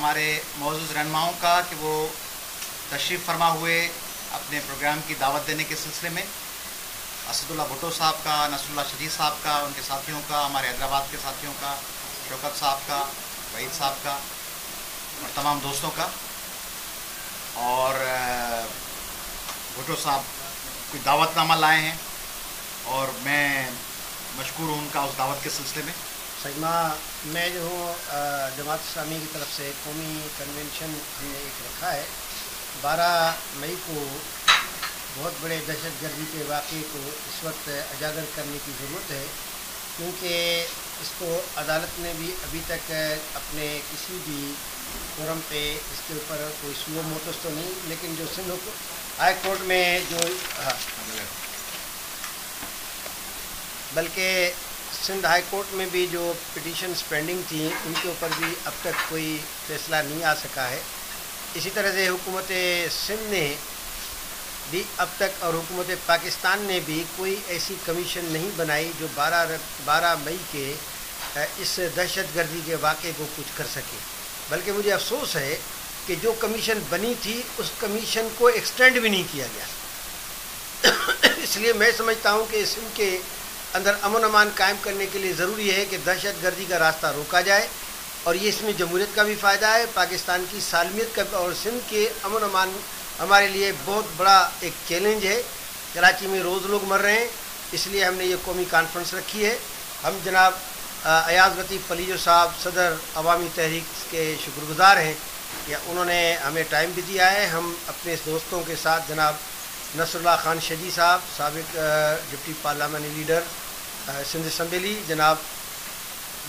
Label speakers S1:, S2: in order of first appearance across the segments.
S1: हमारे मौजूद रहनुमाओं का कि वो तशरीफ़ फरमा हुए अपने प्रोग्राम की दावत देने के सिलसिले में। असदुल्ला भुट्टो साहब का, नसरुल्लाह शदीद साहब का, उनके साथियों का, हमारे हैदराबाद के साथियों का, शौकत साहब का, वहीद साहब का और तमाम दोस्तों का। और भुट्टो साहब कोई दावतनामा लाए हैं और मैं मशकूर हूँ उनका उस दावत के सिलसिले में।
S2: सईमा, मैं जो हूँ जमात इस्लामी की तरफ से कौमी कन्वेंशन हमने एक रखा है। 12 मई को बहुत बड़े दहशतगर्दी के वाक़े को इस वक्त उजागर करने की ज़रूरत है, क्योंकि इसको अदालत ने भी अभी तक अपने किसी भी फोरम पे इसके ऊपर कोई सुओ मोटस तो नहीं, लेकिन जो सिंध हाई कोर्ट में जो बल्कि सिंध हाई कोर्ट में भी जो पिटीशन्स पेंडिंग थी उनके ऊपर भी अब तक कोई फ़ैसला नहीं आ सका है। इसी तरह से हुकूमत सिंध ने भी अब तक और हुकूमत पाकिस्तान ने भी कोई ऐसी कमीशन नहीं बनाई जो 12 मई के इस दहशतगर्दी के वाक़े को कुछ कर सके। बल्कि मुझे अफसोस है कि जो कमीशन बनी थी उस कमीशन को एक्सटेंड भी नहीं किया गया। इसलिए मैं समझता हूँ कि सिंध के अंदर अमन अमान कायम करने के लिए ज़रूरी है कि दहशतगर्दी का रास्ता रोका जाए, और ये इसमें जमहूरियत का भी फ़ायदा है, पाकिस्तान की सालमियत का, और सिंध के अमन अमान हमारे लिए बहुत बड़ा एक चैलेंज है। कराची में रोज़ लोग मर रहे हैं, इसलिए हमने ये कौमी कॉन्फ्रेंस रखी है। हम जनाब अयाज़ लतीफ़ फलीजो साहब सदर अवामी तहरीक के शुक्रगुज़ार हैं कि उन्होंने हमें टाइम भी दिया है। हम अपने दोस्तों के साथ जनाब नसरुल्लाह खान शजी साहब, साबिक डिप्टी पार्लियामानी लीडर सिंध असम्बली, जनाब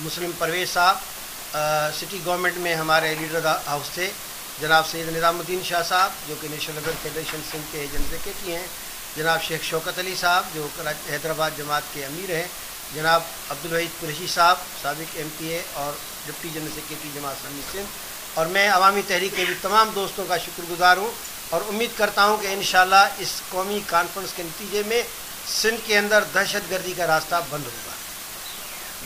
S2: मुस्लिम परवेज़ साहब, सिटी गवर्नमेंट में हमारे लीडर हाउस थे, जनाब सैयद निज़ामुद्दीन शाह साहब जो कि नेशनल लेबर फेडरेशन सिंध के जनरल सेक्रेटरी हैं, जनाब शेख शौकत अली साहब जो हैदराबाद जमात के अमीर हैं, जनाब अब्दुल वहीद कुरैशी साहब साबिक MPA और deputy general secretary Jamaat Islami Sindh, और मैं अवामी तहरीक के भी तमाम दोस्तों का शुक्रगुज़ार हूँ और उम्मीद करता हूँ कि इंशाअल्लाह इस कौमी कॉन्फ्रेंस के नतीजे में सिंध के अंदर दहशतगर्दी का रास्ता बंद होगा।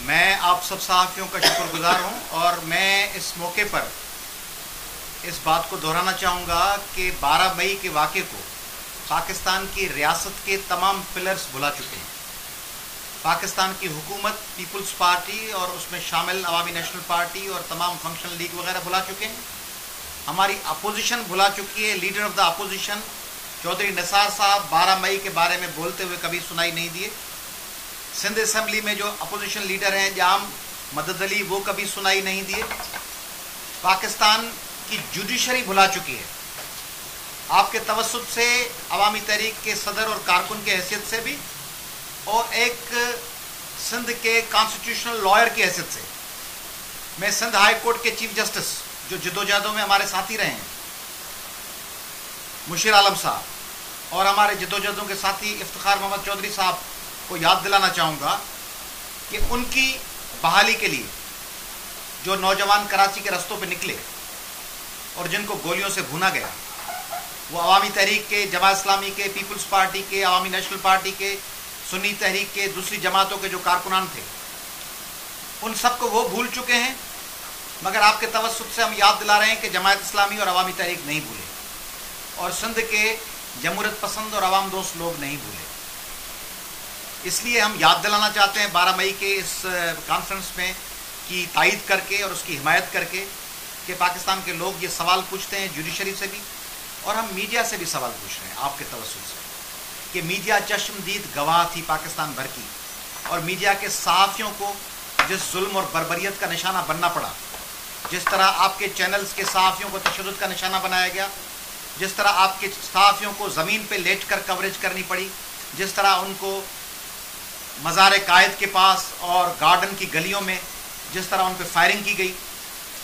S1: मैं आप सब सहाफ़ियों का शुक्रगुज़ार हूँ और मैं इस मौके पर इस बात को दोहराना चाहूँगा कि 12 मई के वाक़े को पाकिस्तान की रियासत के तमाम पिलर्स भुला चुके हैं। पाकिस्तान की हुकूमत, पीपल्स पार्टी और उसमें शामिल अवामी नेशनल पार्टी और तमाम फंक्शनल लीग वगैरह भुला चुके हैं। हमारी अपोजिशन भुला चुकी है। Leader of the opposition Chaudhry Nisar Sahib 12 मई के बारे में बोलते हुए कभी सुनाई नहीं दिए। सिंध असम्बली में जो अपोजिशन लीडर हैं जाम मदद अली, वो कभी सुनाई नहीं दिए। पाकिस्तान की जुडिशरी भुला चुकी है। आपके तवस्सुत से अवामी तहरीक के सदर और कारकुन के हैसियत से भी, और एक सिंध के कॉन्स्टिट्यूशनल लॉयर की हैसियत से, मैं सिंध हाई कोर्ट के चीफ जस्टिस जो जदोजहदों में हमारे साथी रहे हैं, मुशीर आलम साहब, और हमारे जदोजहदों के साथी इफ्तिखार मोहम्मद चौधरी साहब को याद दिलाना चाहूँगा कि उनकी बहाली के लिए जो नौजवान कराची के रस्तों पर निकले और जिनको गोलियों से भुना गया, वो अवामी तहरीक के, जमात इस्लामी के, पीपल्स पार्टी के, अवामी नेशनल पार्टी के, सुन्नी तहरीक के, दूसरी जमातों के जो कारकुनान थे, उन सबको वो भूल चुके हैं। मगर आपके तवस्सुत से हम याद दिला रहे हैं कि जमात इस्लामी और अवामी तहरीक नहीं भूले, और सिंध के जमहूरियत पसंद और अवाम दोस्त लोग नहीं भूले। इसलिए हम याद दिलाना चाहते हैं 12 मई के इस कॉन्फ्रेंस में की तायद करके और उसकी हिमायत करके कि पाकिस्तान के लोग ये सवाल पूछते हैं जुडिशरी से भी, और हम मीडिया से भी सवाल पूछ रहे हैं आपके तवस्सुत से कि मीडिया चश्मदीद गवाह थी पाकिस्तान भर की, और मीडिया के सहाफ़ियों को जिस जुल्म और बर्बरियत का निशाना बनना पड़ा, जिस तरह आपके चैनल्स के सहाफ़ियों को तशद्दुद का निशाना बनाया गया, जिस तरह आपके सहाफ़ियों को ज़मीन पे लेट कर कवरेज करनी पड़ी, जिस तरह उनको मज़ार कायद के पास और गार्डन की गलियों में जिस तरह उन पर फायरिंग की गई,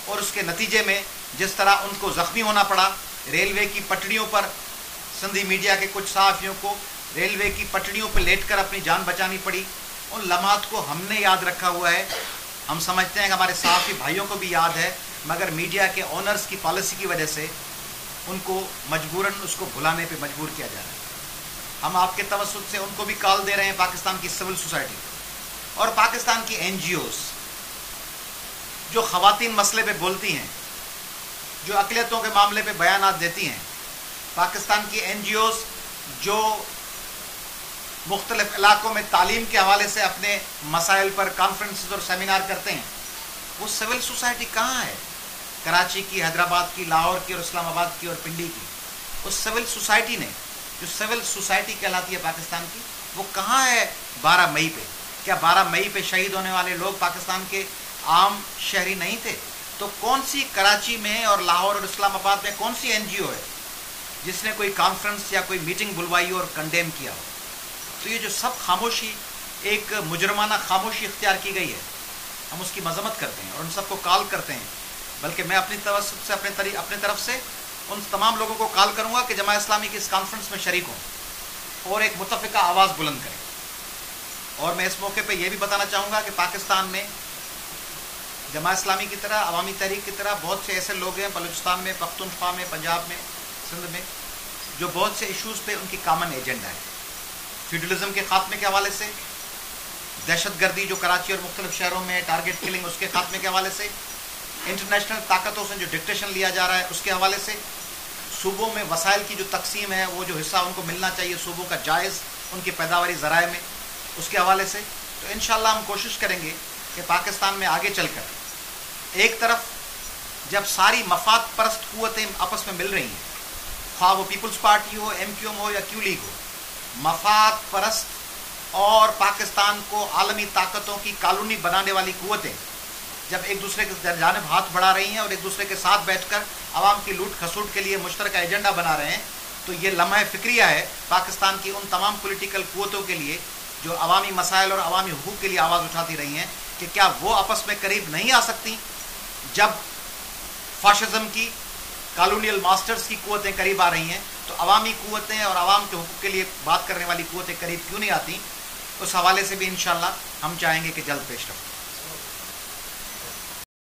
S1: और उसके नतीजे में जिस तरह उनको ज़ख्मी होना पड़ा, रेलवे की पटड़ियों पर सिंधी मीडिया के कुछ सहाफ़ियों को रेलवे की पटड़ियों पर लेट कर अपनी जान बचानी पड़ी, उन लम्हात को हमने याद रखा हुआ है। हम समझते हैं कि हमारे सहाफ़ी भाइयों को भी याद है, मगर मीडिया के ऑनर्स की पॉलिसी की वजह से उनको मजबूरन उसको भुलाने पे मजबूर किया जा रहा है। हम आपके तवस्सुत से उनको भी कॉल दे रहे हैं, पाकिस्तान की सिविल सोसाइटी और पाकिस्तान की NGOs जो ख़वातीन मसले पे बोलती हैं, جو اقلیتوں کے معاملے پہ بیانات دیتی ہیں، پاکستان کی NGOs جو مختلف علاقوں میں تعلیم کے حوالے سے اپنے مسائل پر کانفرنسز اور سیمینار کرتے ہیں، وہ سول سوسائٹی کہاں ہے؟ کراچی کی، حیدرآباد کی، لاہور کی اور اسلام آباد کی اور پنڈی کی، اس سول سوسائٹی نے، جو سول سوسائٹی کہلاتی ہے پاکستان کی، وہ کہاں ہے 12 مئی پہ؟ کیا 12 مئی پہ شہید ہونے والے لوگ پاکستان کے عام شہری نہیں تھے؟ تو کون سی کراچی میں اور لاہور اور اسلام آباد میں کون سی NGO ہے جس نے کوئی کانفرنس یا کوئی میٹنگ بلوائی اور کنڈیم کیا ہو؟ تو یہ جو سب خاموشی، ایک مجرمانہ خاموشی اختیار کی گئی ہے، ہم اس کی مذمت کرتے ہیں اور ان سب کو کال کرتے ہیں. بلکہ میں اپنی توسط سے اپنے طرف سے ان تمام لوگوں کو کال کروں گا کہ جماعت اسلامی کی اس کانفرنس میں شریک ہوں اور ایک متفقہ آواز بلند کریں. اور میں اس موقع پہ یہ بھی بتانا چاہوں گا کہ پاکستان میں جماعت اسلامی کی طرح، عوامی تحریک کی طرح بہت سے ایسے لوگ ہیں بلوچستان میں، پختونخوا میں، پنجاب میں، سندھ میں، جو بہت سے ایشوز پہ ان کی کامن ایجنڈا ہے. فیوڈلزم کے خاتمے کے حوالے سے، دہشت گردی جو کراچی اور مختلف شہروں میں ٹارگٹ کلنگ اس کے خاتمے کے حوالے سے، انٹرنیشنل طاقتوں سے جو ڈکٹیشن لیا جا رہا ہے اس کے حوالے سے، صوبوں میں وسائل کی جو تقسیم ہے، وہ جو حصہ ان کو ملنا چاہیے صوبوں کا جائز ان کی پیداواری ذرائع میں، اس کے حوالے سے. تو انشاءاللہ ہم کوشش کریں گے کہ پاکستان میں آگے چل کر ایک طرف جب ساری مفاد پرست قوتیں آپس میں مل رہی ہیں، خواہ وہ پیپلز پارٹی ہو، MQM ہو یا کیو لیگ ہو، مفاد پرست اور پاکستان کو عالمی طاقتوں کی کالونی بنانے والی قوتیں جب ایک دوسرے کی جانب ہاتھ بڑھا رہی ہیں اور ایک دوسرے کے ساتھ بیٹھ کر عوام کی لوٹ کھسوٹ کے لیے مشترکہ ایجنڈا بنا رہے ہیں، تو یہ لمحہ فکریہ ہے پاکستان کی ان تمام پولیٹیکل قوتوں کے لیے جو عوامی مسائل اور عوامی حقوق کے لیے آواز اٹھاتی رہی ہیں، کہ کیا وہ آپس میں قریب نہیں آ سکتی؟ جب فاشزم کی، کالونیل ماسٹرز کی قوتیں قریب آ رہی ہیں تو عوامی قوتیں اور عوام کے حقوق کے لیے بات کرنے والی قوتیں قریب کیوں نہیں آتی؟ اس حوالے سے بھی انشاءاللہ ہم چاہیں گے کہ جلد پیش رفت.